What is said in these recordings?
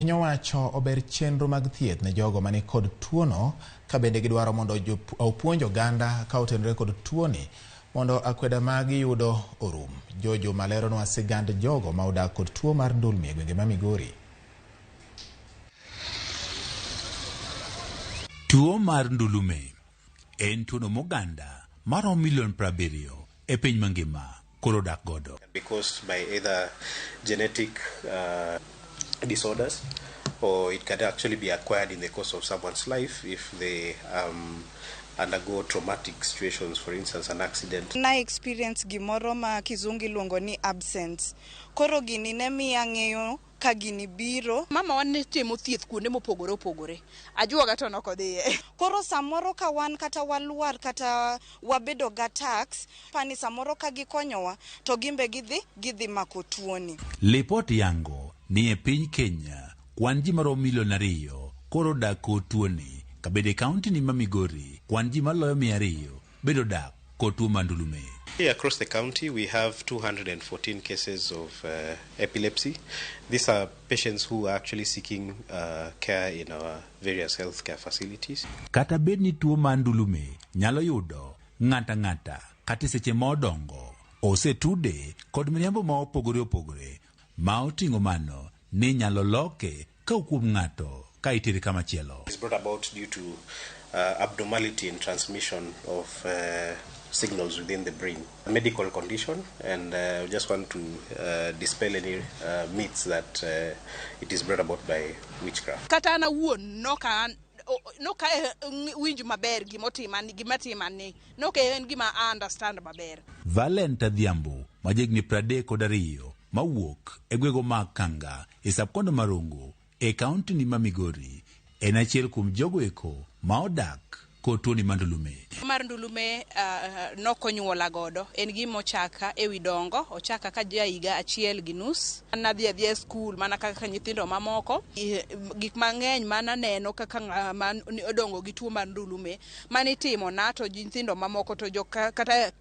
Piny owacho ober chenro mag thieth ne jogo mani kod tuono ka bende gidwaro mondo opuonj oganda ka otenore kod tuoni mondo akweda magi yudo orum. Jojo maleronwa sigand jogo ma odak kod tuo mar ndulme e gwenge ma Migori. Tuo mar ndulme en tuono moganda maromo milion 70 e piny mangima koro dak godo. Because by either genetic disorders, or it can actually be acquired in the course of someone's life if they undergo traumatic situations, for instance an accident. Na experience gimoro ma kizungu luongo ni absence. Koro gini ne miya ng'eyo ka gini biro. Mama wan timo thieth kuonde mopogore opogore. Ajuoga to nokodhiye. Koro samoro ka wan kata waluar kata wabedo gatax, pani samoro ka gikonyowa to gimbe gidhi mako tuoni. Lipot yango ni e piny Kenya kwan ji maromo milion 2 koro dak kod tuoni. Kabede kaunti ni ma Migori kwan ji maloyo 200 bedo dak kod tuo mar ndulme. Here across the county we have 214 cases of epilepsy. These are patients who are actually seeking care in our various healthcare facilities. Kata bed ni tuo mar ndulme nyalo yudo ng'ata kata seche modongo osetude kod miriambo ma opogore ma oting'o mano ni nyalo loke ka kuom ng'ato ka itere kama chielo. It's brought about due to abnormality in transmission of signals within the brain, a medical condition, and we just want to dispel any myths that it is brought about by witchcraft. Kata na wuon noka winj maber gimatimani noka en gima understand maber. Valenta Dhiambo majegni 32 mawuok e gwego mag Kanga e subkondo Marongo e kaunti ni ma Migori en achiel kuom jogo eko ma odak kod tuoni mar ndulme. Mar ndulme nokonyuola godo en gima ochaka e wi dongo, ochaka ka higa 1.5. Nadhi e skul mana kaka nyithindo mamoko. Gik mang'eny mana neno kaka man odongo gi tuo mar ndulme manitimo na to nyithindo mamoko to kata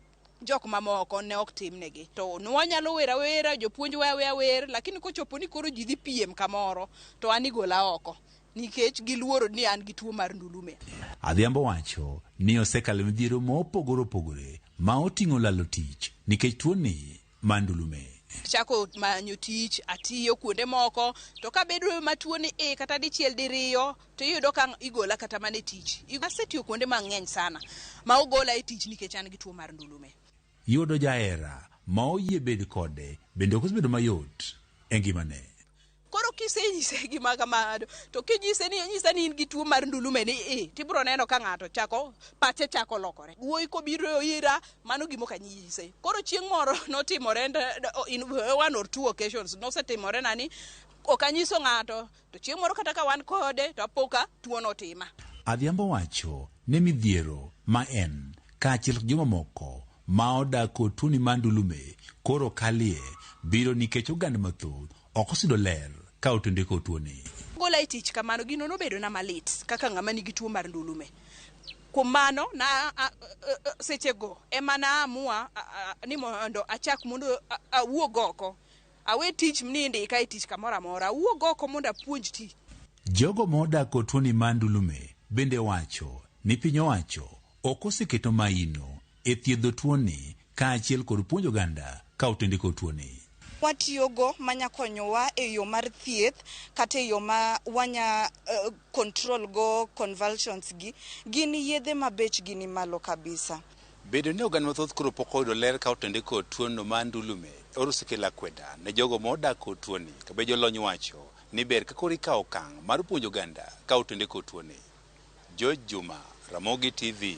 jok mamoko ne ok timnegi. To nwanyalo wera jopuonj wer lakini kochopo ni koro ji dhi piem kamoro to an igola oko nikech giluoro ni an gi tuo mar ndulme. Adhiambo wacho ni osekalo midhiero mopogore ma oting'o lalo tich nikech tuoni mar ndulme. Chako manyo tich atiyo kuonde moko to ka bedo matuoni kata dichiel diriyo to iyudo ka igola kata mane tich. Asetiyo kuonde mang'eny sana ma ogola e tich nikech an gi tuo mar ndulme. Yudo jaera ma oyie bed kode bende ok osebedo mayot e ngimane. Koro kisenyise gima kamado to kinyise ni in gi tuo mar ndulme ni tibro neno ka ng'ato pache chako lokore. Wuoyi kobiro ira mano gimo kanyise. Koro chieng' moro notimore in one or two occasions nosetimore nani okanyiso ng'ato to chieng' moro kata ka wan kode to apoka tuo notima. Adhiambo wacho ne midhiero ma en kaachiel gi jomamoko ma odak kod tuoni mar ndulme koro kalie biro nikech oganda mathoth ok osido ler ka otende kod tuoni. Gola e tich kamano gino nobedo na malit kaka ng'ama nigi tuo mar ndulme. Kuom mano na sechego ema na amua ni mondo achak mondo awuog oko. Awe tich mnindi ka tich kamoro amora awuog oko mondo apuonj tich. Jogo modak kod tuoni mar ndulme bende wacho ni piny owacho ok oseketo maino e thiedho tuoni kaachiel kod puonjo oganda ka otende kod tuoni. Watiyogo manya konyowa e yo mar thieth kata e yo ma wanya control go convulsions gi gini yedhe mabech gini malo kabisa. Bedo ni oganda mathoth koro pok oyudo ler ka otende kod tuono mar ndulme oro osekelo akweda ne jogo modak kod tuoni. Kabe jolony wacho ni ber ka koro ikawo okang' mar puonjo oganda ka otende kod tuoni. Juma, Ramogi TV.